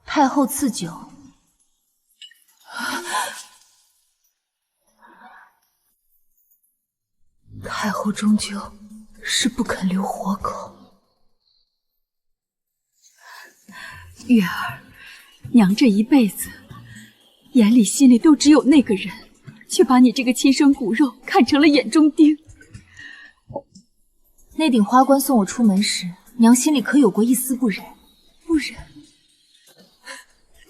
太后赐酒。太后终究是不肯留活口。月儿，娘这一辈子眼里心里都只有那个人，却把你这个亲生骨肉看成了眼中钉。那顶花冠送我出门时，娘心里可有过一丝不忍？不忍。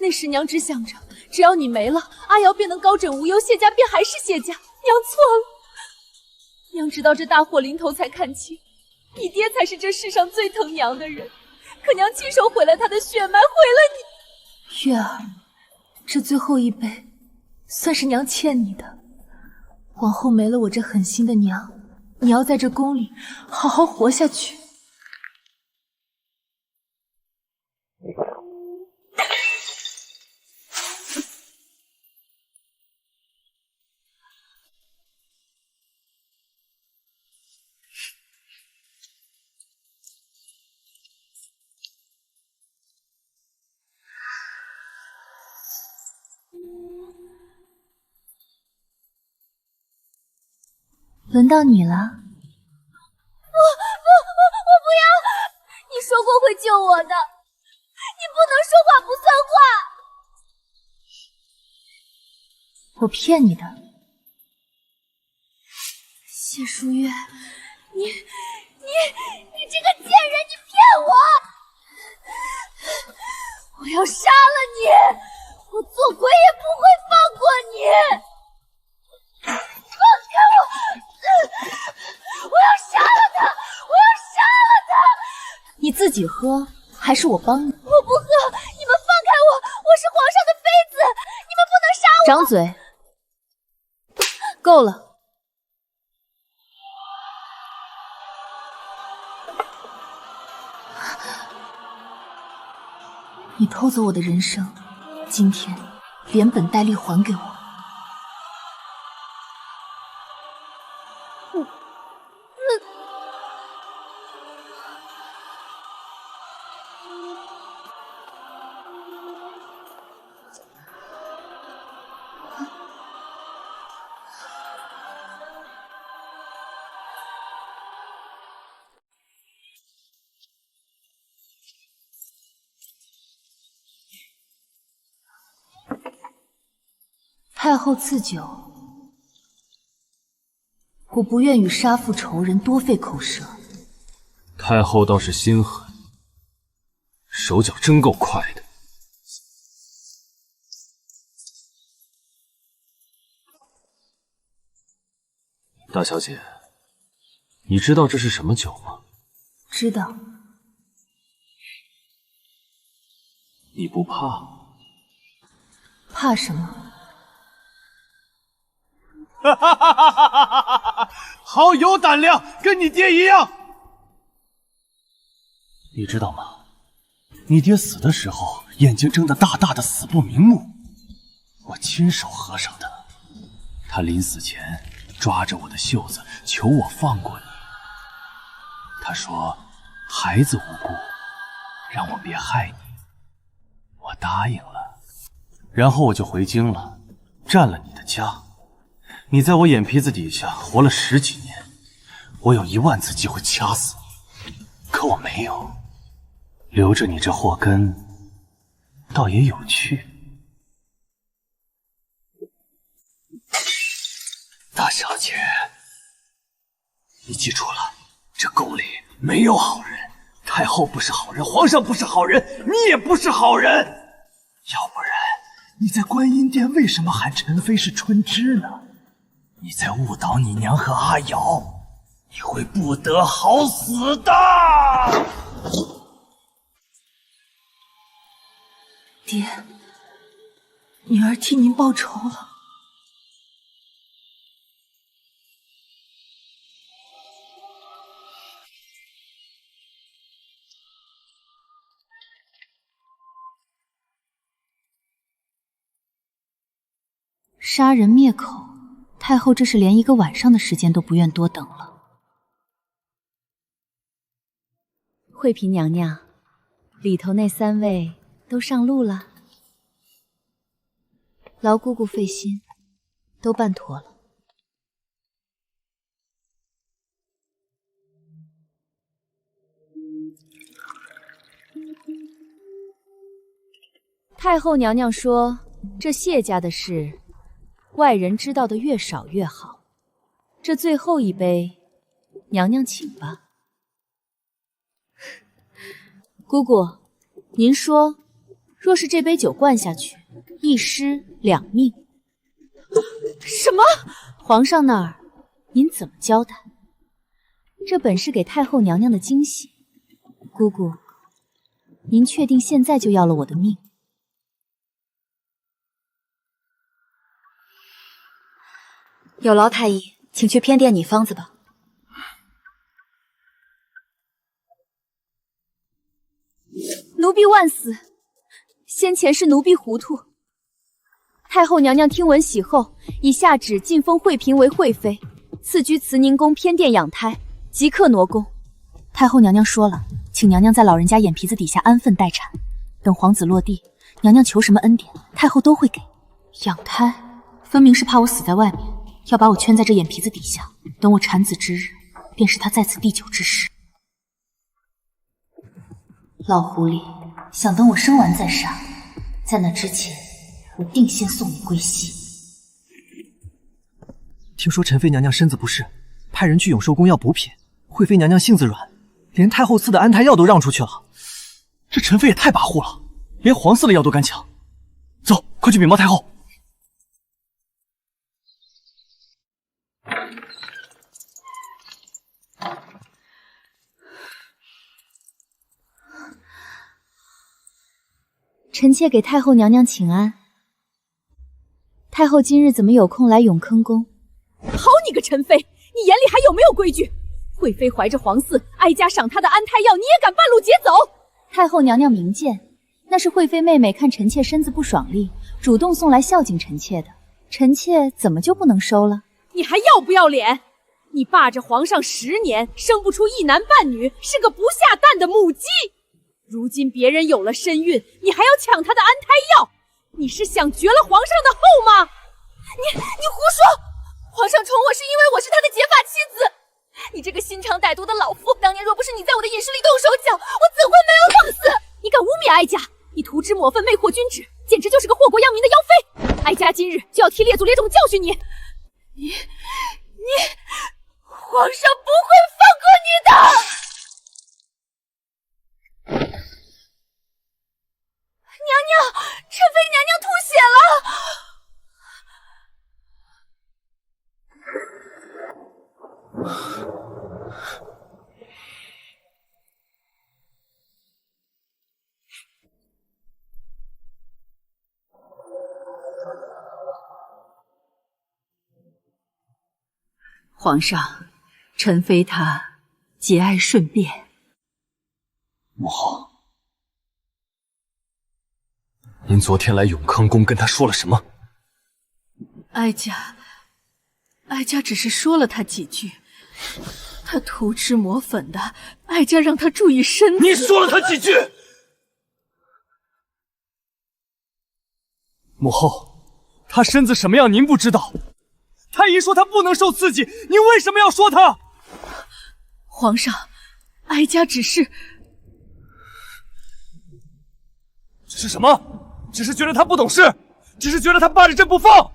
那时娘只想着，只要你没了，阿瑶便能高枕无忧，谢家便还是谢家。娘错了。娘直到这大祸临头才看清，你爹才是这世上最疼娘的人。可娘亲手毁了他的血脉，毁了你。月儿，这最后一杯，算是娘欠你的。往后没了我这狠心的娘，你要在这宫里好好活下去。轮到你了。我不要！你说过会救我的，你不能说话不算话。我骗你的。谢淑月，你这个贱人，你骗我！我要杀了你！我做鬼也不会放过你！放开我！我要杀了他！我要杀了他！你自己喝，还是我帮你？我不喝！你们放开我！我是皇上的妃子，你们不能杀我！张嘴！够了！你偷走我的人生，今天连本带利还给我。太后赐酒，我不愿与杀父仇人多费口舌。太后倒是心狠，手脚真够快的。大小姐，你知道这是什么酒吗？知道。你不怕？怕什么？哈哈哈哈哈哈！好有胆量，跟你爹一样。你知道吗？你爹死的时候眼睛睁得大大的，死不瞑目，我亲手合上的。他临死前抓着我的袖子，求我放过你。他说：“孩子无辜，让我别害你。”我答应了，然后我就回京了，占了你的家。你在我眼皮子底下活了10几年，我有1万次机会掐死你，可我没有。留着你这祸根，倒也有趣。大小姐，你记住了，这宫里没有好人，太后不是好人，皇上不是好人，你也不是好人。要不然，你在观音殿为什么喊陈妃是春枝呢？你在误导你娘和阿瑶，你会不得好死的。爹，女儿替您报仇了。杀人灭口，太后这是连1个晚上的时间都不愿多等了。惠嫔娘娘，里头那3位都上路了。劳姑姑费心，都办妥了。太后娘娘说，这谢家的事，外人知道的越少越好。这最后一杯，娘娘请吧。姑姑，您说，若是这杯酒灌下去，1尸2命。什么？皇上那儿，您怎么交代？这本是给太后娘娘的惊喜。姑姑，您确定现在就要了我的命？有劳太医，请去偏殿拟方子吧。奴婢万死，先前是奴婢糊涂。太后娘娘听闻喜后，已下旨晋封惠嫔为惠妃，赐居慈宁宫偏殿养胎，即刻挪宫。太后娘娘说了，请娘娘在老人家眼皮子底下安分待产，等皇子落地，娘娘求什么恩典，太后都会给。养胎，分明是怕我死在外面，要把我圈在这眼皮子底下，等我产子之日，便是她在此第9之时。老狐狸，想等我生完再杀，在那之前，我定先送你归西。听说陈妃娘娘身子不适，派人去永寿宫要补品。惠妃娘娘性子软，连太后赐的安胎药都让出去了。这陈妃也太跋扈了，连皇赐的药都敢抢。走，快去禀报太后。臣妾给太后娘娘请安。太后今日怎么有空来永坑宫？好你个陈妃，你眼里还有没有规矩？惠妃怀着皇嗣，哀家赏她的安胎药，你也敢半路劫走？太后娘娘明鉴，那是惠妃妹妹看臣妾身子不爽利，主动送来孝敬臣妾的，臣妾怎么就不能收了？你还要不要脸？你霸着皇上10年，生不出一男半女，是个不下蛋的母鸡。如今别人有了身孕，你还要抢她的安胎药，你是想绝了皇上的后吗？你胡说！皇上宠我是因为我是他的结发妻子。你这个心肠歹毒的老妇，当年若不是你在我的饮食里动手脚，我怎会没有放肆？你敢污蔑哀家，你涂脂抹粉，魅惑君旨，简直就是个祸国殃民的妖妃。哀哀家今日就要替列祖列种教训你！你，皇上不会放过你的！娘娘，陈妃娘娘吐血了！皇上，陈妃她节哀顺变。母后，您昨天来永康宫跟她说了什么？哀家只是说了她几句，她涂脂抹粉的，哀家让她注意身子。你说了她几句？母后，她身子什么样您不知道。太医说她不能受刺激，您为什么要说她？皇上，哀家只是什么？只是觉得她不懂事，只是觉得她霸着朕不放。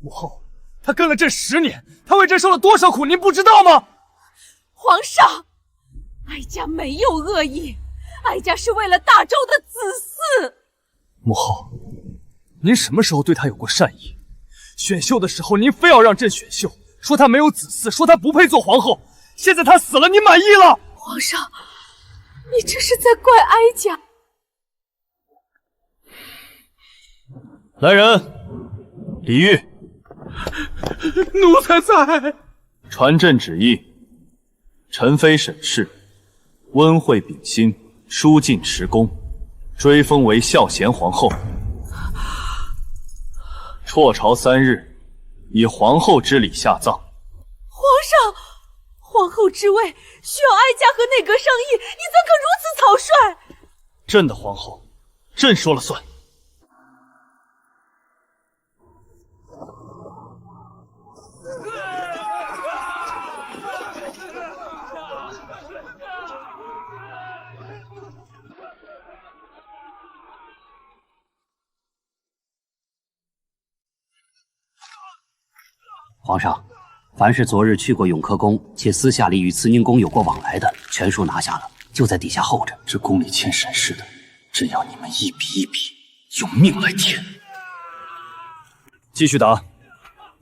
母后，她跟了朕10年，她为朕受了多少苦，您不知道吗？皇上，哀家没有恶意，哀家是为了大周的子嗣。母后，您什么时候对她有过善意？选秀的时候，您非要让朕选秀，说她没有子嗣，说她不配做皇后。现在她死了，你满意了？皇上，你这是在怪哀家。来人，李煜。奴才在。传朕旨意，陈妃沈氏，温惠秉心，疏尽迟恭，追封为孝贤皇后。辍朝3日，以皇后之礼下葬。皇上，皇后之位需要哀家和内阁商议，你怎可如此草率？朕的皇后，朕说了算。皇上，凡是昨日去过永科宫且私下里与慈宁宫有过往来的，全数拿下了，就在底下候着。这宫里欠沈氏的，朕要你们一笔一笔用命来填。继续打，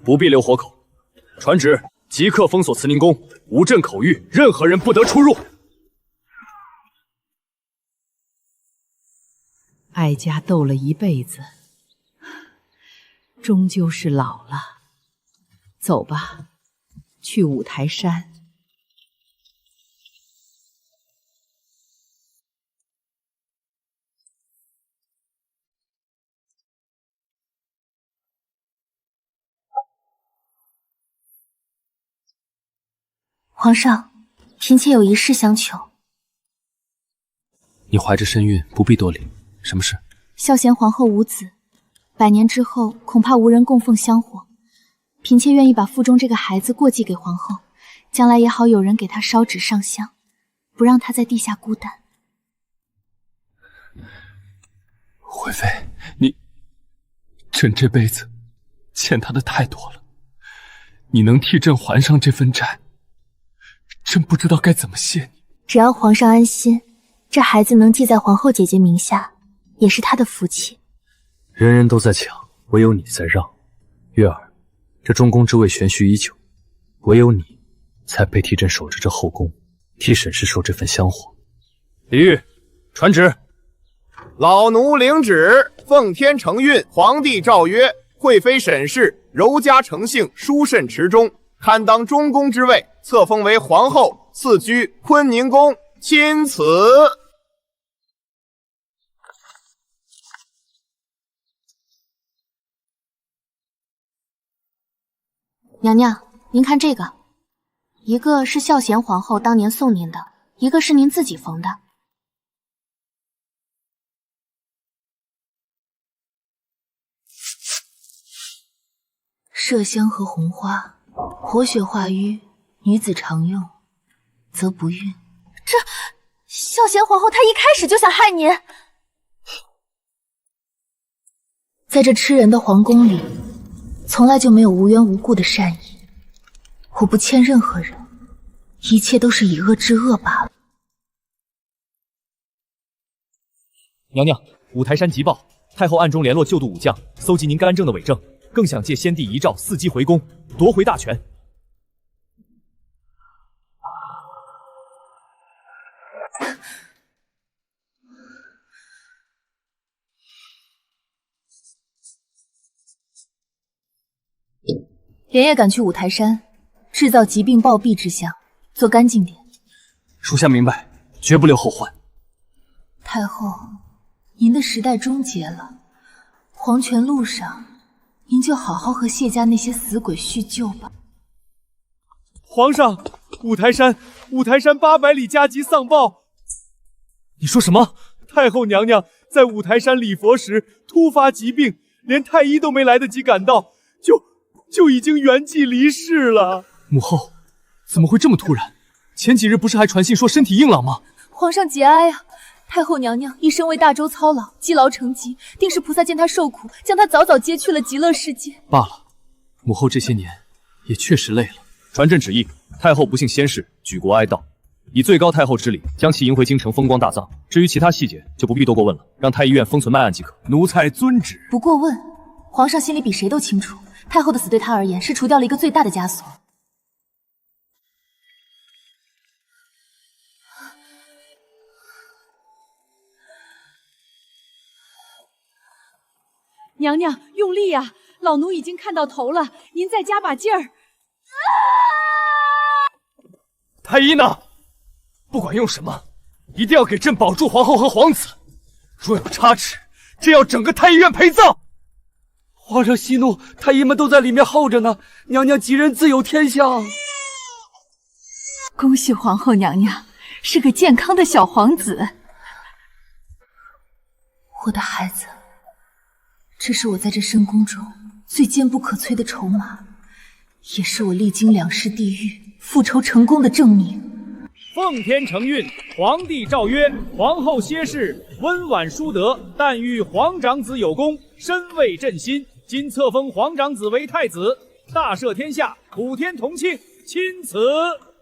不必留活口。传旨，即刻封锁慈宁宫，无朕口谕，任何人不得出入。哀家斗了一辈子，终究是老了。走吧，去五台山。皇上，嫔妾有一事相求。你怀着身孕，不必多礼。什么事？孝贤皇后无子，100年之后恐怕无人供奉香火。嫔妾愿意把腹中这个孩子过继给皇后，将来也好有人给她烧纸上香，不让她在地下孤单。惠妃，朕这辈子欠她的太多了，你能替朕还上这份债，朕不知道该怎么谢你。只要皇上安心，这孩子能记在皇后姐姐名下，也是她的福气。人人都在抢，唯有你在让。月儿，这中宫之位悬虚已久，唯有你才配替朕守着这后宫，替沈氏收这份香火。李煜，传旨。老奴领旨，奉天承运，皇帝诏曰：惠妃沈氏柔嘉诚信，淑慎持忠，堪当中宫之位，册封为皇后，赐居坤宁宫，钦此。娘娘，您看这个，一个是孝贤皇后当年送您的，一个是您自己缝的。麝香和红花，活血化瘀，女子常用，则不孕。这孝贤皇后她一开始就想害您。在这吃人的皇宫里，从来就没有无缘无故的善意。我不欠任何人，一切都是以恶制恶罢了。娘娘，五台山急报，太后暗中联络旧渡武将，搜集您干政的伪证，更想借先帝遗诏伺机回宫，夺回大权。连夜赶去五台山，制造疾病暴毙之象，做干净点。属下明白，绝不留后患。太后，您的时代终结了，黄泉路上，您就好好和谢家那些死鬼叙旧吧。皇上，五台山800里加急丧报。你说什么？太后娘娘在五台山礼佛时突发疾病，连太医都没来得及赶到，就已经圆寂离世了。母后，怎么会这么突然？前几日不是还传信说身体硬朗吗？皇上节哀啊！太后娘娘一生为大周操劳，积劳成疾，定是菩萨见她受苦，将她早早接去了极乐世界。罢了，母后这些年也确实累了。传朕旨意，太后不幸仙逝，举国哀悼，以最高太后之礼将其迎回京城风光大葬。至于其他细节，就不必多过问了，让太医院封存办案即可。奴才遵旨。不过问，皇上心里比谁都清楚，太后的死对他而言是除掉了一个最大的枷锁。娘娘用力呀，老奴已经看到头了，您再加把劲儿。太医呢？不管用什么，一定要给朕保住皇后和皇子。若有差池，朕要整个太医院陪葬。皇上息怒，太医们都在里面候着呢。娘娘吉人自有天相。恭喜皇后娘娘是个健康的小皇子。我的孩子，这是我在这深宫中最坚不可摧的筹码，也是我历经2世地狱复仇成功的证明。奉天承运，皇帝诏曰：皇后歇氏温婉淑德，但与皇长子有功，深为朕心。今册封皇长子为太子，大赦天下，普天同庆，钦此。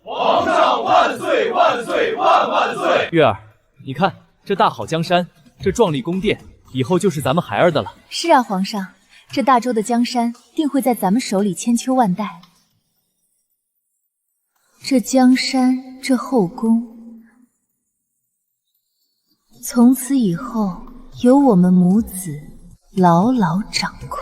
皇上万岁万岁万万岁！月儿，你看这大好江山，这壮丽宫殿，以后就是咱们孩儿的了。是啊，皇上，这大周的江山定会在咱们手里千秋万代。这江山，这后宫，从此以后由我们母子牢牢掌控。